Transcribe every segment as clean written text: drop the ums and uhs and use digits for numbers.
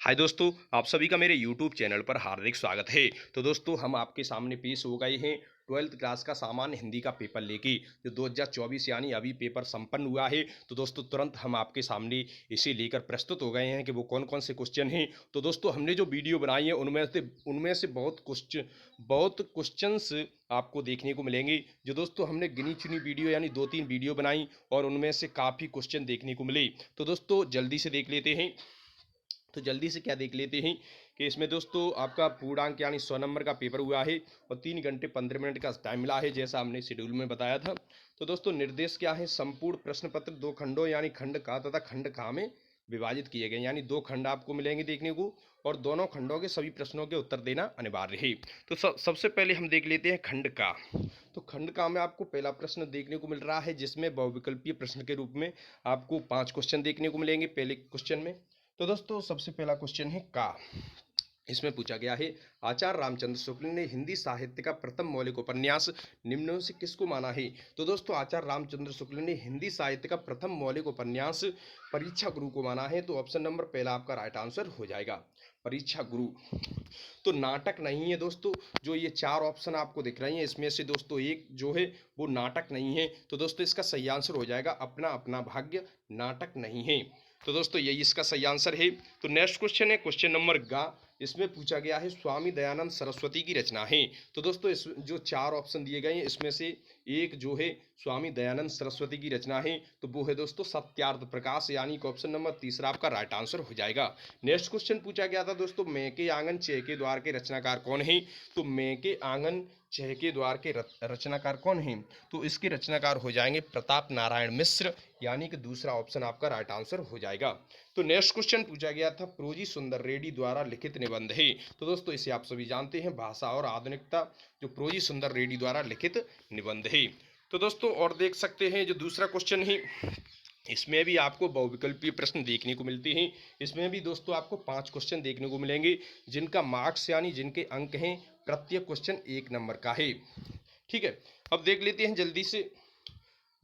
हाय दोस्तों, आप सभी का मेरे YouTube चैनल पर हार्दिक स्वागत है। तो दोस्तों हम आपके सामने पेश हो गए हैं 12th क्लास का सामान्य हिंदी का पेपर लेके जो 2024 यानी अभी पेपर संपन्न हुआ है। तो दोस्तों तुरंत हम आपके सामने इसे लेकर प्रस्तुत हो गए हैं कि वो कौन कौन से क्वेश्चन हैं। तो दोस्तों हमने जो वीडियो बनाई है उनमें से बहुत क्वेश्चंस आपको देखने को मिलेंगे। जो दोस्तों हमने गिनी चुनी वीडियो यानी 2-3 वीडियो बनाई और उनमें से काफ़ी क्वेश्चन देखने को मिले। तो दोस्तों जल्दी से देख लेते हैं। तो जल्दी से क्या देख लेते हैं कि इसमें दोस्तों आपका पूर्णांक यानी 100 नंबर का पेपर हुआ है और 3 घंटे 15 मिनट का टाइम मिला है, जैसा हमने शेड्यूल में बताया था। तो दोस्तों निर्देश क्या है, संपूर्ण प्रश्न पत्र 2 खंडों यानी खंड का तथा खंड का में विभाजित किए गए, यानी 2 खंड आपको मिलेंगे देखने को और दोनों खंडों के सभी प्रश्नों के उत्तर देना अनिवार्य है। तो सबसे पहले हम देख लेते हैं खंड का। तो खंड का में आपको पहला प्रश्न देखने को मिल रहा है, जिसमें बहुविकल्पीय प्रश्न के रूप में आपको 5 क्वेश्चन देखने को मिलेंगे पहले क्वेश्चन में। तो दोस्तों सबसे पहला क्वेश्चन है का। इसमें पूछा गया है, आचार्य रामचंद्र शुक्ल ने हिंदी साहित्य का प्रथम मौलिक उपन्यास निम्नों से किसको माना है। तो दोस्तों आचार्य रामचंद्र शुक्ल ने हिंदी साहित्य का प्रथम मौलिक उपन्यास परीक्षा गुरु को माना है। तो ऑप्शन नंबर पहला आपका राइट आंसर हो जाएगा, परीक्षा गुरु। तो नाटक नहीं है दोस्तों, जो ये 4 ऑप्शन आपको दिख रही हैं इसमें से दोस्तों एक जो है वो नाटक नहीं है। तो दोस्तों इसका सही आंसर हो जाएगा अपना अपना भाग्य, नाटक नहीं है। तो दोस्तों यही इसका सही आंसर है। तो नेक्स्ट क्वेश्चन है क्वेश्चन नंबर गा। इसमें पूछा गया है स्वामी दयानंद सरस्वती की रचना है। तो दोस्तों इस जो 4 ऑप्शन दिए गए हैं इसमें से एक जो है स्वामी दयानंद सरस्वती की रचना है, तो वो है दोस्तों सत्यार्थ प्रकाश, यानी कि ऑप्शन नंबर तीसरा आपका राइट आंसर हो जाएगा। नेक्स्ट क्वेश्चन पूछा गया था दोस्तों, मैं के आंगन चह के द्वार के रचनाकार कौन है। तो मैं के आंगन चह के द्वार के रचनाकार कौन है, तो इसके रचनाकार हो जाएंगे प्रताप नारायण मिश्र, यानी कि दूसरा ऑप्शन आपका राइट आंसर हो जाएगा। तो नेक्स्ट क्वेश्चन पूछा गया था प्रोजी सुंदर रेड्डी द्वारा लिखित निबंध है। तो दोस्तों इसे आप सभी जानते हैं, भाषा और आधुनिकता, जो प्रोजी सुंदर रेड्डी द्वारा लिखित निबंध है। तो दोस्तों और देख सकते हैं जो दूसरा क्वेश्चन है, इसमें भी आपको बहुविकल्पीय प्रश्न देखने को मिलते हैं। इसमें भी दोस्तों आपको 5 क्वेश्चन देखने को मिलेंगे, जिनका मार्क्स यानी जिनके अंक हैं प्रत्येक क्वेश्चन 1 नंबर का है। ठीक है, अब देख लेते हैं जल्दी से।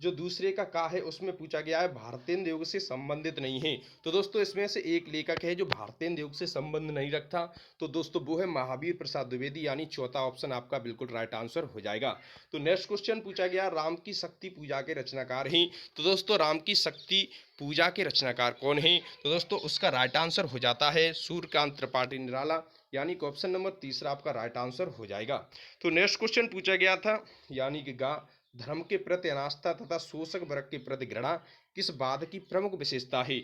जो दूसरे का है उसमें पूछा गया है भारतेंद्र युग से संबंधित नहीं है। तो दोस्तों इसमें से एक लेखक है जो भारतेंद्र युग से संबंध नहीं रखता, तो दोस्तों वो है महावीर प्रसाद द्विवेदी, यानी चौथा ऑप्शन आपका बिल्कुल राइट आंसर हो जाएगा। तो नेक्स्ट क्वेश्चन पूछा गया राम की शक्ति पूजा के रचनाकार हैं। तो दोस्तों राम की शक्ति पूजा के रचनाकार कौन है, तो दोस्तों उसका राइट आंसर हो जाता है सूर्यकांत त्रिपाठी निराला, यानी कि ऑप्शन नंबर तीसरा आपका राइट आंसर हो जाएगा। तो नेक्स्ट क्वेश्चन पूछा गया था, यानी कि गा धर्म के प्रति अनास्था तथा शोषक वर्ग के प्रति घृणा किस वाद की प्रमुख विशेषता है।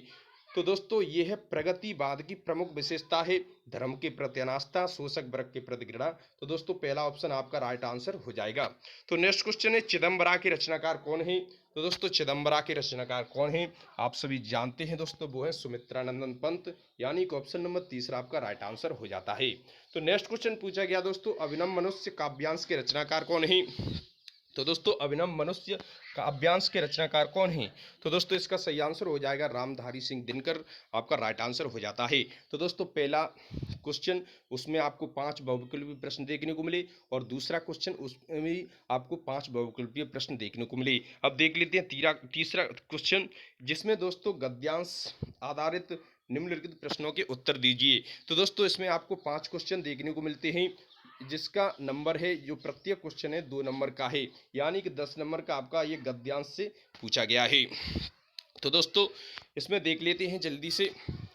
तो दोस्तों ये है प्रगतिवाद की प्रमुख विशेषता है, धर्म के प्रति अनास्था शोषक वर्ग के प्रति घृणा। तो दोस्तों पहला ऑप्शन आपका राइट आंसर हो जाएगा। तो नेक्स्ट क्वेश्चन है चिदम्बरा के रचनाकार कौन है। तो दोस्तों चिदम्बरा के रचनाकार कौन है, आप सभी जानते हैं दोस्तों, वो है सुमित्रानंदन पंत, यानी कि ऑप्शन नंबर तीसरा आपका राइट आंसर हो जाता है। तो नेक्स्ट क्वेश्चन पूछा गया दोस्तों अभिनव मनुष्य काव्यांश के रचनाकार कौन है। तो दोस्तों अभिनव मनुष्य काव्यांश के रचनाकार कौन हैं, तो दोस्तों इसका सही आंसर हो जाएगा रामधारी सिंह दिनकर, आपका राइट आंसर हो जाता है। तो दोस्तों पहला क्वेश्चन उसमें आपको 5 बहुविकल्पीय प्रश्न देखने को मिले और दूसरा क्वेश्चन उसमें भी आपको 5 बहुविकल्पीय प्रश्न देखने को मिले। अब देख लेते हैं तीसरा क्वेश्चन, जिसमें दोस्तों गद्यांश आधारित निम्नलिखित प्रश्नों के उत्तर दीजिए। तो दोस्तों इसमें आपको 5 क्वेश्चन देखने को मिलते हैं, जिसका नंबर है जो प्रत्येक क्वेश्चन है 2 नंबर का है, यानी कि 10 नंबर का आपका ये गद्यांश से पूछा गया है। तो दोस्तों इसमें देख लेते हैं जल्दी से।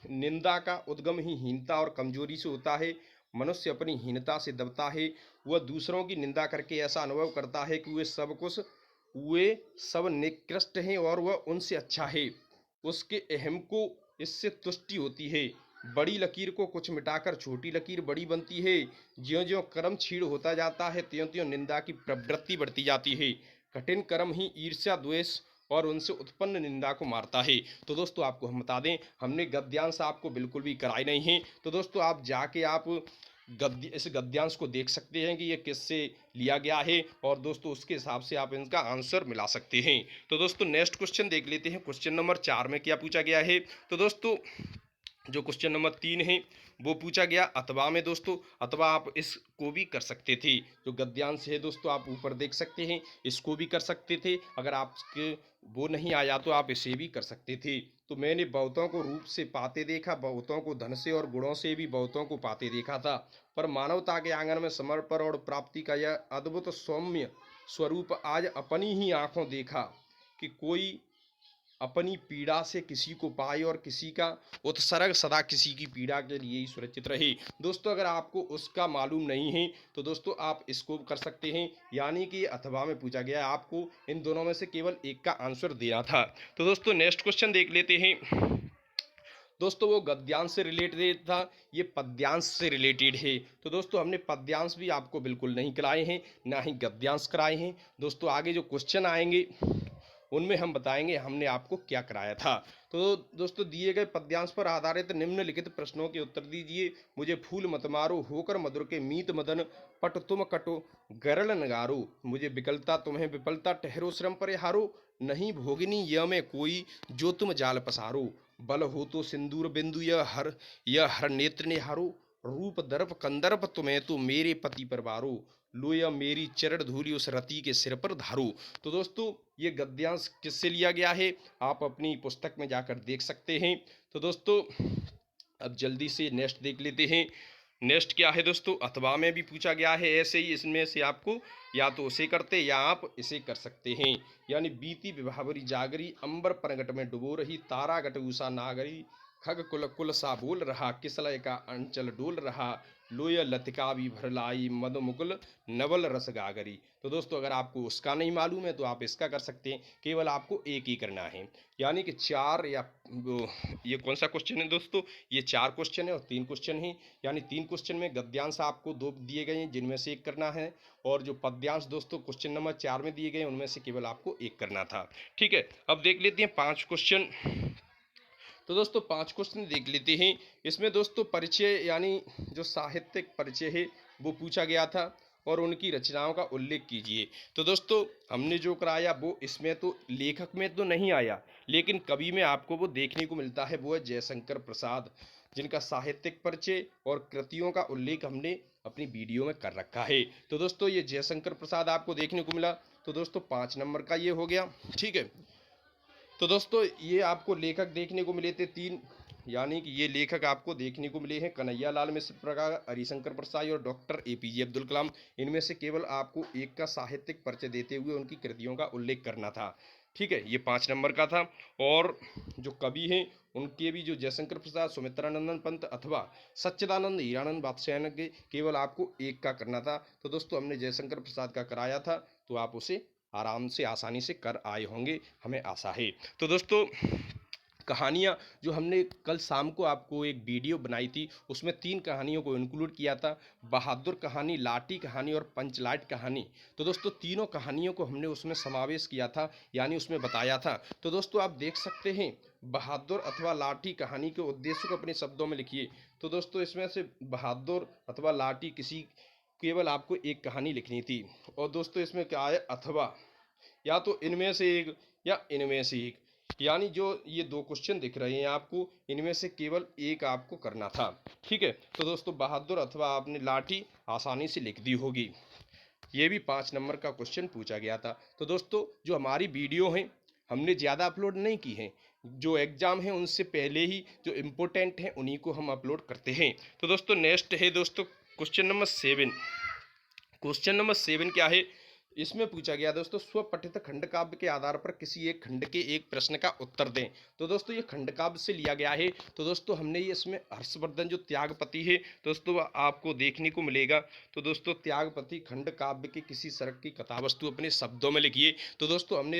निंदा का उद्गम ही हीनता और कमजोरी से होता है, मनुष्य अपनी हीनता से दबता है, वह दूसरों की निंदा करके ऐसा अनुभव करता है कि वे सब निकृष्ट हैं और वह उनसे अच्छा है, उसके अहम को इससे तुष्टि होती है, बड़ी लकीर को कुछ मिटाकर छोटी लकीर बड़ी बनती है, ज्यों ज्यों कर्म क्षीण होता जाता है त्यों त्यों निंदा की प्रवृत्ति बढ़ती जाती है, कठिन कर्म ही ईर्ष्या द्वेष और उनसे उत्पन्न निंदा को मारता है। तो दोस्तों आपको हम बता दें, हमने गद्यांश आपको बिल्कुल भी कराए नहीं है, तो दोस्तों आप जाके आप इस गद्यांश को देख सकते हैं कि ये किससे लिया गया है और दोस्तों उसके हिसाब से आप इनका आंसर मिला सकते हैं। तो दोस्तों नेक्स्ट क्वेश्चन देख लेते हैं, क्वेश्चन नंबर 4 में क्या पूछा गया है। तो दोस्तों जो क्वेश्चन नंबर 3 है वो पूछा गया अथवा में दोस्तों, अथवा आप इसको भी कर सकते थे। जो गद्यांश है दोस्तों आप ऊपर देख सकते हैं, इसको भी कर सकते थे। अगर आपके वो नहीं आया तो आप इसे भी कर सकते थे। तो मैंने बहुतों को रूप से पाते देखा, बहुतों को धन से और गुणों से भी बहुतों को पाते देखा था, पर मानवता के आंगन में समर्पण और प्राप्ति का यह अद्भुत सौम्य स्वरूप आज अपनी ही आंखों देखा कि कोई अपनी पीड़ा से किसी को पाए और किसी का उत्सर्ग सदा किसी की पीड़ा के लिए ही सुरक्षित रहे। दोस्तों अगर आपको उसका मालूम नहीं है तो दोस्तों आप इसको कर सकते हैं, यानी कि अथवा में पूछा गया है, आपको इन दोनों में से केवल एक का आंसर देना था। तो दोस्तों नेक्स्ट क्वेश्चन देख लेते हैं। दोस्तों वो गद्यांश से रिलेटेड था, ये पद्यांश से रिलेटेड है। तो दोस्तों हमने पद्यांश भी आपको बिल्कुल नहीं कराए हैं, ना ही गद्यांश कराए हैं। दोस्तों आगे जो क्वेश्चन आएंगे उनमें हम बताएंगे हमने आपको क्या कराया था। तो दोस्तों दिए गए पद्यांश पर आधारित निम्नलिखित प्रश्नों के उत्तर दीजिए। मुझे फूल मत मारो, होकर मधुर के मीत मदन, पट तुम कटो गरल नगारो, मुझे विकलता तुम्हें विफलता, ठहरो श्रम परिहारो, नहीं भोगिनी यह में कोई जो तुम जाल पसारो, बल हो तो सिंदूर बिंदु यह हर नेत्र ने हारो, रूप दर्प कंदर्प तुम्हें तो मेरे पति पर बारो, लो या मेरी चरण धूलि उस रति के सिर पर धारो। तो दोस्तों ये गद्यांश किससे लिया गया है आप अपनी पुस्तक में जाकर देख सकते हैं। तो दोस्तों अब जल्दी से नेक्स्ट देख लेते हैं। नेक्स्ट क्या है दोस्तों, अथवा में भी पूछा गया है ऐसे ही, इसमें से आपको या तो उसे करते या आप इसे कर सकते हैं। यानी बीती विभावरी जागरी, अंबर प्रगट में डुबो रही, तारा गट उषा नागरी, खग कुल कुल सा बोल रहा, किसलय का अंचल डोल रहा, लोय लतिका भी भर लाई, मद मुकुल नवल रस गागरी। तो दोस्तों अगर आपको उसका नहीं मालूम है तो आप इसका कर सकते हैं, केवल आपको एक ही करना है। यानी कि चार या ये कौन सा क्वेश्चन है दोस्तों, ये 4 क्वेश्चन है और 3 क्वेश्चन है। यानी 3 क्वेश्चन में गद्यांश आपको 2 दिए गए हैं जिनमें से एक करना है, और जो पद्यांश दोस्तों क्वेश्चन नंबर 4 में दिए गए उनमें से केवल आपको एक करना था। ठीक है, अब देख लेते हैं 5 क्वेश्चन। तो दोस्तों 5 क्वेश्चन देख लेते हैं। इसमें दोस्तों परिचय यानी जो साहित्यिक परिचय है वो पूछा गया था, और उनकी रचनाओं का उल्लेख कीजिए। तो दोस्तों हमने जो कराया वो इसमें तो लेखक में तो नहीं आया, लेकिन कवि में आपको वो देखने को मिलता है, वो है जयशंकर प्रसाद, जिनका साहित्यिक परिचय और कृतियों का उल्लेख हमने अपनी वीडियो में कर रखा है। तो दोस्तों ये जयशंकर प्रसाद आपको देखने को मिला। तो दोस्तों 5 नंबर का ये हो गया। ठीक है, तो दोस्तों ये आपको लेखक देखने को मिले थे 3, यानी कि ये लेखक आपको देखने को मिले हैं कन्हैया लाल मिश्र प्रकार, हरिशंकर प्रसाद और डॉक्टर एपीजे अब्दुल कलाम। इनमें से केवल आपको एक का साहित्यिक परिचय देते हुए उनकी कृतियों का उल्लेख करना था। ठीक है, ये 5 नंबर का था। और जो कवि हैं उनके भी, जो जयशंकर प्रसाद, सुमित्रानंदन पंत अथवा सच्चिदानंद हीरानंद बादशाह के, केवल आपको एक का करना था। तो दोस्तों हमने जयशंकर प्रसाद का कराया था, तो आप उसे आराम से आसानी से कर आए होंगे, हमें आशा है। तो दोस्तों कहानियाँ जो हमने कल शाम को आपको एक वीडियो बनाई थी उसमें 3 कहानियों को इंक्लूड किया था, बहादुर कहानी, लाठी कहानी और पंचलाइट कहानी। तो दोस्तों तीनों कहानियों को हमने उसमें समावेश किया था, यानी उसमें बताया था। तो दोस्तों आप देख सकते हैं बहादुर अथवा लाठी कहानी के उद्देश्य को अपने शब्दों में लिखिए। तो दोस्तों इसमें से बहादुर अथवा लाठी किसी, केवल आपको एक कहानी लिखनी थी। और दोस्तों इसमें क्या है, अथवा या तो इनमें से एक या इनमें से एक, यानी जो ये 2 क्वेश्चन दिख रहे हैं आपको, इनमें से केवल एक आपको करना था। ठीक है, तो दोस्तों बहादुर अथवा आपने लाठी आसानी से लिख दी होगी। ये भी 5 नंबर का क्वेश्चन पूछा गया था। तो दोस्तों जो हमारी वीडियो हैं हमने ज़्यादा अपलोड नहीं की हैं, जो एग्ज़ाम है उनसे पहले ही जो इम्पोर्टेंट हैं उन्हीं को हम अपलोड करते हैं। तो दोस्तों नेक्स्ट है दोस्तों क्वेश्चन नंबर 7। क्वेश्चन नंबर 7 क्या है, इसमें पूछा गया दोस्तों स्वपठित खंड काव्य के आधार पर किसी एक खंड के एक प्रश्न का उत्तर दें। तो दोस्तों ये खंड काव्य से लिया गया है। तो दोस्तों हमने ये इसमें हर्षवर्धन जो त्यागपति है दोस्तों आपको देखने को मिलेगा। तो दोस्तों त्यागपति खंड काव्य के किसी सर्ग की कथावस्तु अपने शब्दों में लिखिए। तो दोस्तों हमने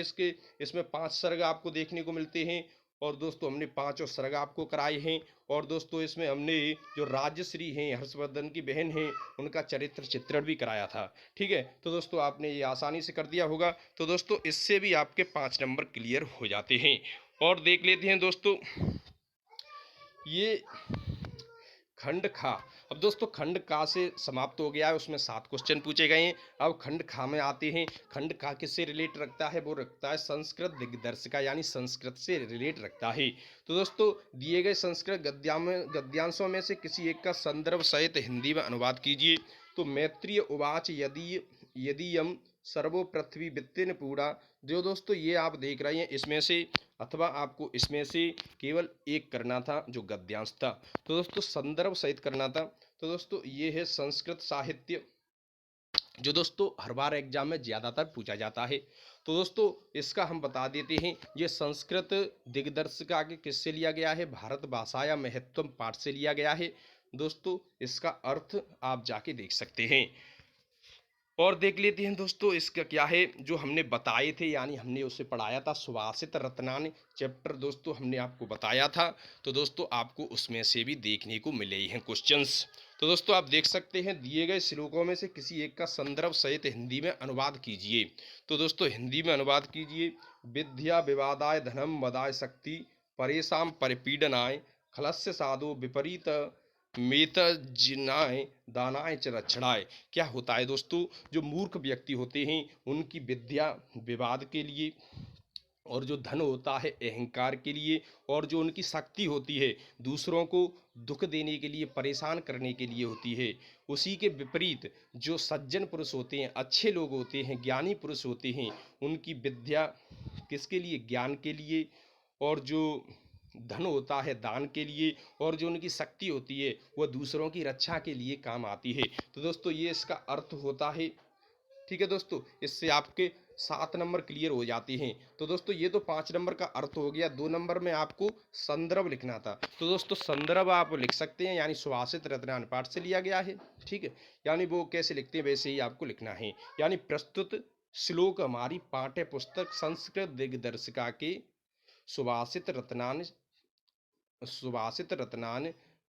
इसमें 5 सर्ग आपको देखने को मिलते हैं, और दोस्तों हमने 5 सर्ग आपको कराए हैं। और दोस्तों इसमें हमने जो राजश्री हैं हर्षवर्धन की बहन हैं उनका चरित्र चित्रण भी कराया था। ठीक है, तो दोस्तों आपने ये आसानी से कर दिया होगा। तो दोस्तों इससे भी आपके 5 नंबर क्लियर हो जाते हैं। और देख लेते हैं दोस्तों ये खंड खा। अब दोस्तों खंड का से समाप्त हो गया है, उसमें 7 क्वेश्चन पूछे गए हैं। अब खंड खा में आते हैं। खंड खा किससे रिलेट रखता है? वो रखता है संस्कृत दिग्दर्शिका, यानी संस्कृत से रिलेट रखता है। तो दोस्तों दिए गए संस्कृत गद्यांशों में से किसी एक का संदर्भ सहित हिंदी में अनुवाद कीजिए। तो मैत्रेय उवाच यदि यदि सर्वो पृथ्वी वित्तेन पूरा। जो दोस्तों ये आप देख रहे हैं इसमें से, अथवा आपको इसमें से केवल एक करना था जो गद्यांश था। तो दोस्तों संदर्भ सहित करना था। तो दोस्तों ये है संस्कृत साहित्य, जो दोस्तों हर बार एग्जाम में ज़्यादातर पूछा जाता है। तो दोस्तों इसका हम बता देते हैं, ये संस्कृत दिग्दर्शिका के किससे लिया गया है? भारत भाषा या महत्वम पाठ से लिया गया है। दोस्तों इसका अर्थ आप जाके देख सकते हैं। और देख लेते हैं दोस्तों इसका क्या है, जो हमने बताए थे, यानी हमने उसे पढ़ाया था सुभाषित रत्नानि चैप्टर, दोस्तों हमने आपको बताया था। तो दोस्तों आपको उसमें से भी देखने को मिले ही हैं क्वेश्चंस। तो दोस्तों आप देख सकते हैं, दिए गए श्लोकों में से किसी एक का संदर्भ सहित हिंदी में अनुवाद कीजिए। तो दोस्तों हिंदी में अनुवाद कीजिए। विद्या विवादाय धनम मदाय शक्ति परेशान परिपीडनाय खलस्य साधु विपरीत मेत जिनाय दानाय च रक्षणाय। क्या होता है दोस्तों, जो मूर्ख व्यक्ति होते हैं उनकी विद्या विवाद के लिए, और जो धन होता है अहंकार के लिए, और जो उनकी शक्ति होती है दूसरों को दुख देने के लिए, परेशान करने के लिए होती है। उसी के विपरीत जो सज्जन पुरुष होते हैं, अच्छे लोग होते हैं, ज्ञानी पुरुष होते हैं, उनकी विद्या किसके लिए? ज्ञान के लिए। और जो धन होता है दान के लिए, और जो उनकी शक्ति होती है वह दूसरों की रक्षा के लिए काम आती है। तो दोस्तों ये इसका अर्थ होता है। ठीक है दोस्तों, इससे आपके 7 नंबर क्लियर हो जाते हैं। तो दोस्तों ये तो 5 नंबर का अर्थ हो गया। 2 नंबर में आपको संदर्भ लिखना था। तो दोस्तों संदर्भ आप लिख सकते हैं, यानी सुभाषित रत्नान पाठ से लिया गया है। ठीक है, यानी वो कैसे लिखते हैं वैसे ही आपको लिखना है। यानी प्रस्तुत श्लोक हमारी पाठ्य पुस्तक संस्कृत दिग्दर्शिका के सुभाषित रत्नान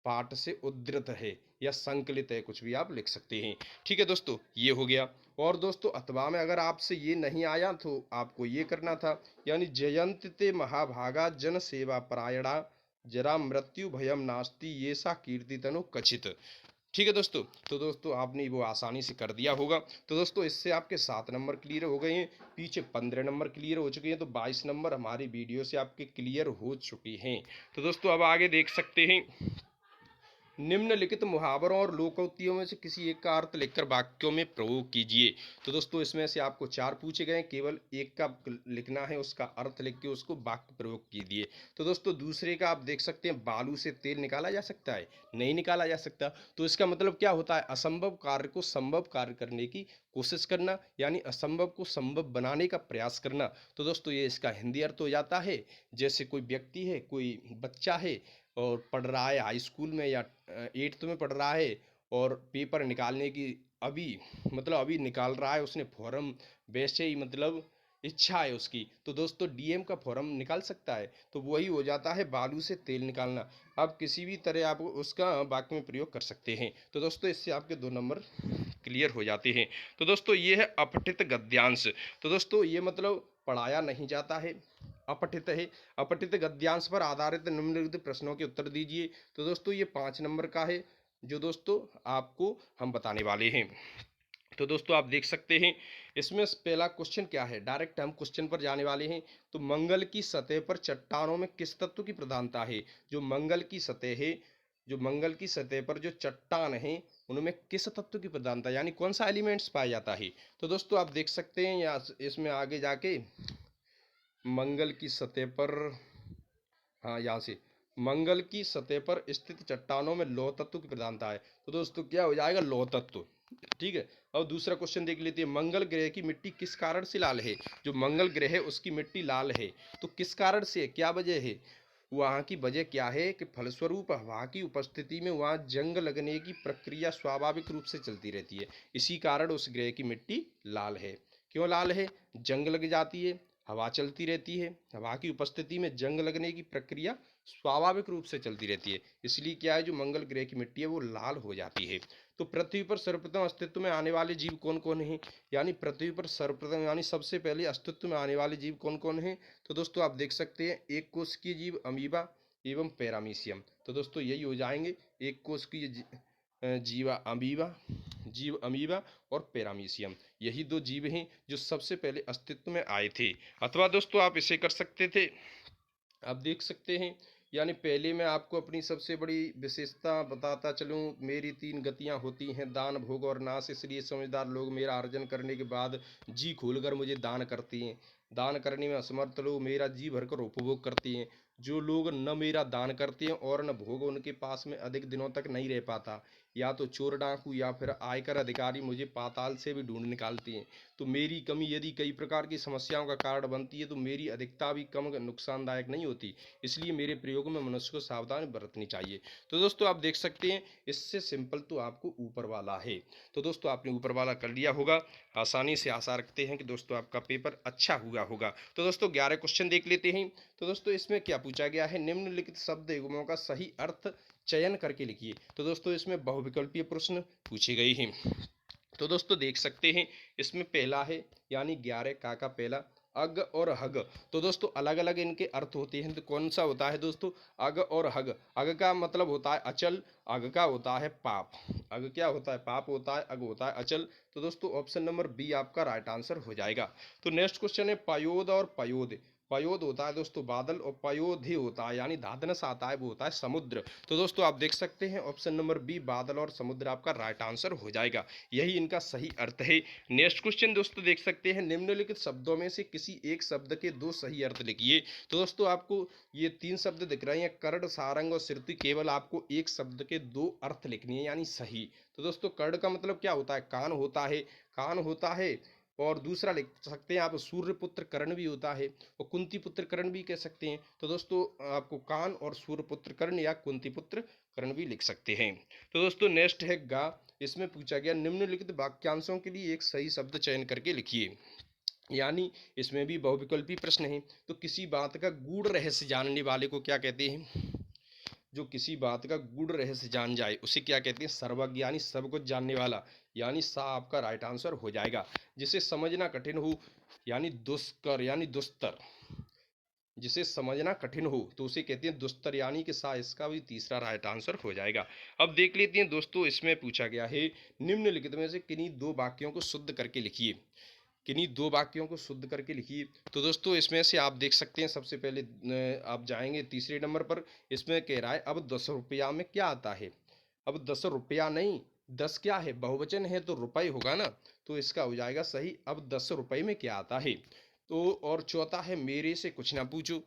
पाठ से उद्धृत है या संकलित है, कुछ भी आप लिख सकते हैं। ठीक है दोस्तों, ये हो गया। और दोस्तों अथवा में अगर आपसे ये नहीं आया तो आपको ये करना था, यानी जयंत ते महाभागा जन सेवा परायणा जरा मृत्यु भयम नास्ति ये सा कीर्ति तनु कचित। ठीक है दोस्तों, तो दोस्तों आपने वो आसानी से कर दिया होगा। तो दोस्तों इससे आपके 7 नंबर क्लियर हो गए हैं, पीछे 15 नंबर क्लियर हो चुके हैं, तो 22 नंबर हमारी वीडियो से आपके क्लियर हो चुकी हैं। तो दोस्तों अब आगे देख सकते हैं, निम्नलिखित मुहावरों और लोकोक्तियों में से किसी एक का अर्थ लिखकर वाक्यों में प्रयोग कीजिए। तो दोस्तों इसमें से आपको 4 पूछे गए, केवल एक का लिखना है, उसका अर्थ लिख के उसको वाक्य प्रयोग कीजिए। तो दोस्तों दूसरे का आप देख सकते हैं, बालू से तेल निकाला जा सकता है? नहीं निकाला जा सकता। तो इसका मतलब क्या होता है? असंभव कार्य को संभव कार्य करने की कोशिश करना, यानी असंभव को संभव बनाने का प्रयास करना। तो दोस्तों ये इसका हिंदी अर्थ हो जाता है, जैसे कोई व्यक्ति है, कोई बच्चा है और पढ़ रहा है हाई स्कूल में या 8th में पढ़ रहा है, और पेपर निकालने की अभी निकाल रहा है उसने फॉर्म, वैसे ही मतलब इच्छा है उसकी, तो दोस्तों डीएम का फॉर्म निकाल सकता है। तो वही हो जाता है बालू से तेल निकालना। आप किसी भी तरह आप उसका वाक्य में प्रयोग कर सकते हैं। तो दोस्तों इससे आपके 2 नंबर क्लियर हो जाते हैं। तो दोस्तों ये है अपठित गद्यांश। तो दोस्तों ये मतलब पढ़ाया नहीं जाता है, अपठित है। अपठित गद्यांश पर आधारित निम्नलिखित प्रश्नों के उत्तर दीजिए। तो दोस्तों ये 5 नंबर का है, जो दोस्तों आपको हम बताने वाले हैं। तो दोस्तों आप देख सकते हैं, इसमें पहला क्वेश्चन क्या है, डायरेक्ट हम क्वेश्चन पर जाने वाले हैं। तो मंगल की सतह पर चट्टानों में किस तत्व की प्रधानता है? जो मंगल की सतह है, जो मंगल की सतह पर जो चट्टान है उनमें किस तत्व की प्रधानता, यानी कौन सा एलिमेंट्स पाया जाता है? तो दोस्तों आप देख सकते हैं या इसमें आगे जाके मंगल की सतह पर, हाँ यहाँ से मंगल की सतह पर स्थित चट्टानों में लौह तत्व की प्रधानता है। तो दोस्तों क्या हो जाएगा? लौह तत्व। ठीक है, अब दूसरा क्वेश्चन देख लेते हैं, मंगल ग्रह की मिट्टी किस कारण से लाल है? जो मंगल ग्रह है उसकी मिट्टी लाल है, तो किस कारण से, क्या वजह है? वहाँ की वजह क्या है कि फलस्वरूप हवा की उपस्थिति में वहाँ जंग लगने की प्रक्रिया स्वाभाविक रूप से चलती रहती है, इसी कारण उस ग्रह की मिट्टी लाल है। क्यों लाल है? जंग लग जाती है, हवा चलती रहती है, हवा की उपस्थिति में जंग लगने की प्रक्रिया स्वाभाविक रूप से चलती रहती है, इसलिए क्या है, जो मंगल ग्रह की मिट्टी है वो लाल हो जाती है। तो पृथ्वी पर सर्वप्रथम अस्तित्व में आने वाले जीव कौन कौन हैं? यानी पृथ्वी पर सर्वप्रथम यानी सबसे पहले अस्तित्व में आने वाले जीव कौन कौन हैं? तो दोस्तों आप देख सकते हैं, एक कोशिकीय जीव अमीबा एवं पैरामीशियम। तो दोस्तों यही हो जाएंगे एक कोश की जीवा अमीबा, जीव अमीबा और पैरामीशियम, यही 2 जीव हैं जो सबसे पहले अस्तित्व में आए थे। अथवा दोस्तों आप इसे कर सकते थे, आप देख सकते हैं, यानी पहले मैं आपको अपनी सबसे बड़ी विशेषता बताता चलूं, मेरी 3 गतियां होती हैं, दान, भोग और नाश। इसलिए समझदार लोग मेरा अर्जन करने के बाद जी खोलकर मुझे दान करते हैं। दान करने में असमर्थ लोग मेरा जी भरकर उपभोग करते हैं। जो लोग न मेरा दान करते हैं और न भोग उनके पास में अधिक दिनों तक नहीं रह पाता। या तो चोर, डाकू या फिर आयकर अधिकारी मुझे पाताल से भी ढूंढ निकालते हैं। तो मेरी कमी यदि कई प्रकार की समस्याओं का कारण बनती है तो मेरी अधिकता भी कम नुकसानदायक नहीं होती। इसलिए मेरे प्रयोग में मनुष्य को सावधानी बरतनी चाहिए। तो दोस्तों आप देख सकते हैं, इससे सिंपल तो आपको ऊपर वाला है। तो दोस्तों आपने ऊपर वाला कर लिया होगा। आसानी से आशा रखते हैं कि दोस्तों आपका पेपर अच्छा हुआ होगा। तो दोस्तों 11 क्वेश्चन देख लेते हैं। तो दोस्तों इसमें क्या पूछा गया है, निम्नलिखित शब्द युग्मों का सही अर्थ चयन करके लिखिए। तो दोस्तों इसमें बहुविकल्पीय प्रश्न पूछे गए हैं। तो दोस्तों देख सकते हैं, इसमें पहला है यानी 11 का पहला अग और हग। तो दोस्तों अलग अलग इनके अर्थ होते हैं। तो कौन सा होता है दोस्तों, अग और हग। अग का मतलब होता है अचल, अग का होता है पाप। अग क्या होता है, पाप होता है, अग होता है अचल। तो दोस्तों ऑप्शन नंबर बी आपका राइट आंसर हो जाएगा। तो नेक्स्ट क्वेश्चन है पयोद और पयोद। पयोद होता है दोस्तों बादल और पयोधि होता है यानी धाधनस आता है वो होता है समुद्र। तो दोस्तों आप देख सकते हैं ऑप्शन नंबर बी बादल और समुद्र आपका राइट आंसर हो जाएगा, यही इनका सही अर्थ है। नेक्स्ट क्वेश्चन दोस्तों देख सकते हैं, निम्नलिखित शब्दों में से किसी एक शब्द के 2 सही अर्थ लिखिए। तो दोस्तों आपको ये 3 शब्द दिख रहे हैं, कर्ण, सारंग और श्रुति। केवल आपको एक शब्द के 2 अर्थ लिखनी है यानी सही। तो दोस्तों कर्ण का मतलब क्या होता है, कान होता है, कान होता है। और दूसरा लिख सकते हैं आप सूर्यपुत्र कर्ण भी होता है और कुंती पुत्र कर्ण भी कह सकते हैं। तो दोस्तों आपको कान और सूर्यपुत्र कर्ण या कुंती पुत्र कर्ण भी लिख सकते हैं। तो दोस्तों नेक्स्ट है गा। इसमें पूछा गया निम्नलिखित वाक्यांशों के लिए एक सही शब्द चयन करके लिखिए। यानी इसमें भी बहुविकल्पी प्रश्न है। तो किसी बात का गूढ़ रहस्य जानने वाले को क्या कहते हैं, जो किसी बात का गूढ़ रहस्य जान जाए उसे क्या कहते हैं, सर्वज्ञ यानी सब कुछ जानने वाला, यानी सा आपका राइट आंसर हो जाएगा। जिसे समझना कठिन हो यानी दुष्कर यानी दुस्तर, जिसे समझना कठिन हो तो उसे कहते हैं दुस्तर यानी कि सा इसका भी तीसरा राइट आंसर हो जाएगा। अब देख लेते हैं दोस्तों, इसमें पूछा गया है निम्नलिखित में से किन्हीं 2 वाक्यों को शुद्ध करके लिखिए। किन्हीं 2 वाक्यों को शुद्ध करके लिखिए। तो दोस्तों इसमें से आप देख सकते हैं, सबसे पहले आप जाएंगे तीसरे नंबर पर। इसमें कह रहा है अब 10 रुपया में क्या आता है। अब 10 रुपया नहीं, 10 क्या है, बहुवचन है तो रुपए होगा ना। तो इसका हो जाएगा सही अब 10 रुपए में क्या आता है। तो और चौथा है मेरे से कुछ ना पूछो।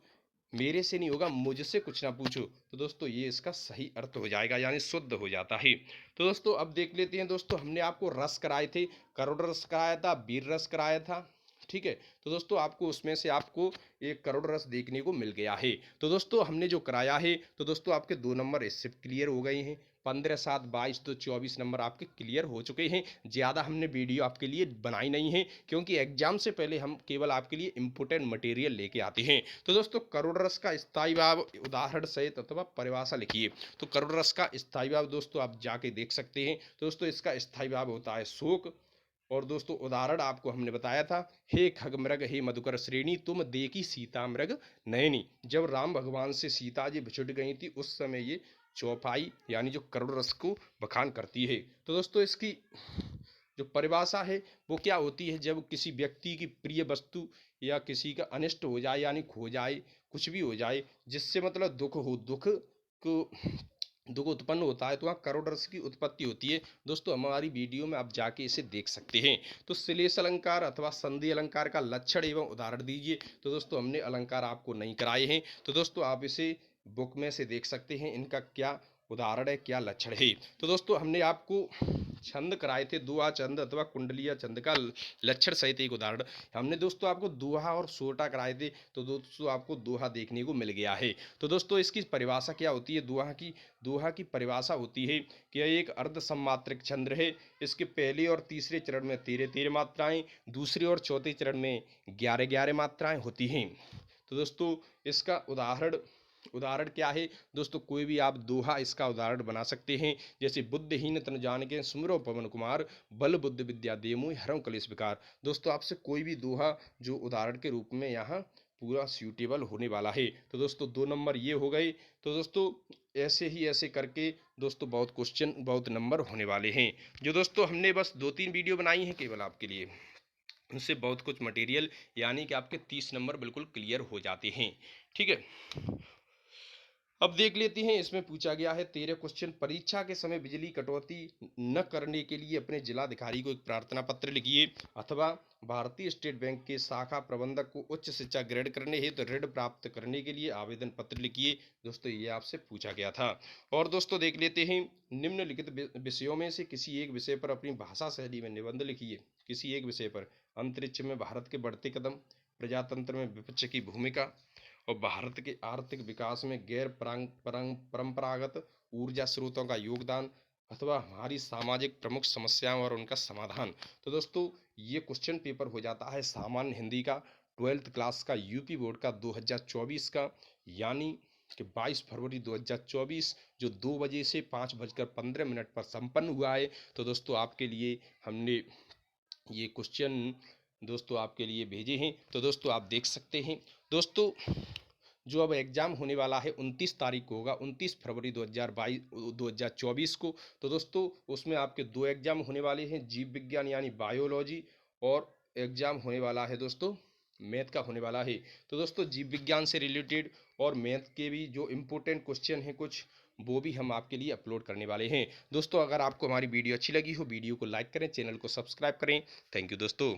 मेरे से नहीं होगा, मुझसे कुछ ना पूछो। तो दोस्तों ये इसका सही अर्थ हो जाएगा यानी शुद्ध हो जाता है। तो दोस्तों अब देख लेते हैं दोस्तों, हमने आपको रस कराए थे, करोड़ रस कराया था, वीर रस कराया था, ठीक है। तो दोस्तों आपको उसमें से आपको एक करोड़ रस देखने को मिल गया है। तो दोस्तों हमने जो कराया है, तो दोस्तों आपके 2 नंबर इससे क्लियर हो गए हैं। 15, 7, 22 तो 24 नंबर आपके क्लियर हो चुके हैं। ज़्यादा हमने वीडियो आपके लिए बनाई नहीं है क्योंकि एग्जाम से पहले हम केवल आपके लिए इंपोर्टेंट मटेरियल लेके आते हैं। तो दोस्तों करोड़ रस का स्थायी भाव उदाहरण सहित अथवा परिभाषा लिखिए। तो करोड़ रस का स्थायी भाव दोस्तों आप जाके देख सकते हैं। तो दोस्तों इसका स्थायी भाव होता है शोक। और दोस्तों उदाहरण आपको हमने बताया था, हे खगमृग हे मधुकर श्रेणी तुम देखी सीता मृग नयनी। जब राम भगवान से सीता जी बिछुड़ गई थी उस समय ये चौपाई यानी जो करुण रस को बखान करती है। तो दोस्तों इसकी जो परिभाषा है वो क्या होती है, जब किसी व्यक्ति की प्रिय वस्तु या किसी का अनिष्ट हो जाए यानी खो जाए, कुछ भी हो जाए जिससे मतलब दुख हो, दुख उत्पन्न होता है तो वहाँ करोड़ रस की उत्पत्ति होती है। दोस्तों हमारी वीडियो में आप जाके इसे देख सकते हैं। तो श्लेष अलंकार अथवा संधि अलंकार का लक्षण एवं उदाहरण दीजिए। तो दोस्तों हमने अलंकार आपको नहीं कराए हैं, तो दोस्तों आप इसे बुक में से देख सकते हैं, इनका क्या उदाहरण है, क्या लक्षण है। तो दोस्तों हमने आपको छंद कराए थे, दुआ छंद अथवा कुंडलिया छंद का लक्षण सहित एक उदाहरण। हमने दोस्तों आपको दोहा और सोटा कराए थे, तो दोस्तों आपको दोहा देखने को मिल गया है। तो दोस्तों इसकी परिभाषा क्या होती है दोहा की परिभाषा होती है कि यह एक अर्ध सम्मात्रक छंद है। इसके पहले और तीसरे चरण में 13-13 मात्राएं, दूसरे और चौथे चरण में 11-11 मात्राएं होती हैं। तो दोस्तों इसका उदाहरण क्या है दोस्तों, कोई भी आप दोहा इसका उदाहरण बना सकते हैं। जैसे बुद्धहीन तन जान के सुमिरो पवन कुमार, बल बुद्धि विद्या देमु हरऊं कलेश विकार। दोस्तों आपसे कोई भी दोहा जो उदाहरण के रूप में यहाँ पूरा सूटेबल होने वाला है। तो दोस्तों 2 नंबर ये हो गए। तो दोस्तों ऐसे करके दोस्तों बहुत क्वेश्चन, बहुत नंबर होने वाले हैं। जो दोस्तों हमने बस 2-3 वीडियो बनाई हैं केवल आपके लिए, उनसे बहुत कुछ मटेरियल यानी कि आपके 30 नंबर बिल्कुल क्लियर हो जाते हैं। ठीक है, अब देख लेते हैं। इसमें पूछा गया है 13 क्वेश्चन। परीक्षा के समय बिजली कटौती न करने के लिए अपने जिलाधिकारी को एक प्रार्थना पत्र लिखिए, अथवा भारतीय स्टेट बैंक के शाखा प्रबंधक को उच्च शिक्षा ग्रेड करने हेतु ऋण प्राप्त करने के लिए आवेदन पत्र लिखिए। दोस्तों ये आपसे पूछा गया था। और दोस्तों देख लेते हैं, निम्नलिखित विषयों में से किसी एक विषय पर अपनी भाषा शैली में निबंध लिखिए। किसी एक विषय पर, अंतरिक्ष में भारत के बढ़ते कदम, प्रजातंत्र में विपक्ष की भूमिका, और भारत के आर्थिक विकास में गैर परंपरागत ऊर्जा स्रोतों का योगदान, अथवा हमारी सामाजिक प्रमुख समस्याओं और उनका समाधान। तो दोस्तों ये क्वेश्चन पेपर हो जाता है सामान्य हिंदी का 12th क्लास का, यूपी बोर्ड का 2024 का, यानी कि 22 फरवरी 2024, जो 2 बजे से 5:15 पर संपन्न हुआ है। तो दोस्तों आपके लिए हमने ये क्वेश्चन दोस्तों आपके लिए भेजे हैं। तो दोस्तों आप देख सकते हैं। दोस्तों जो अब एग्ज़ाम होने वाला है 29 तारीख को होगा, 29 फरवरी 2024 को। तो दोस्तों उसमें आपके 2 एग्ज़ाम होने वाले हैं, जीव विज्ञान यानी बायोलॉजी, और एग्ज़ाम होने वाला है दोस्तों मैथ का होने वाला है। तो दोस्तों जीव विज्ञान से रिलेटेड और मैथ के भी जो इम्पोर्टेंट क्वेश्चन हैं कुछ, वो भी हम आपके लिए अपलोड करने वाले हैं। दोस्तों अगर आपको हमारी वीडियो अच्छी लगी हो, वीडियो को लाइक करें, चैनल को सब्सक्राइब करें। थैंक यू दोस्तों।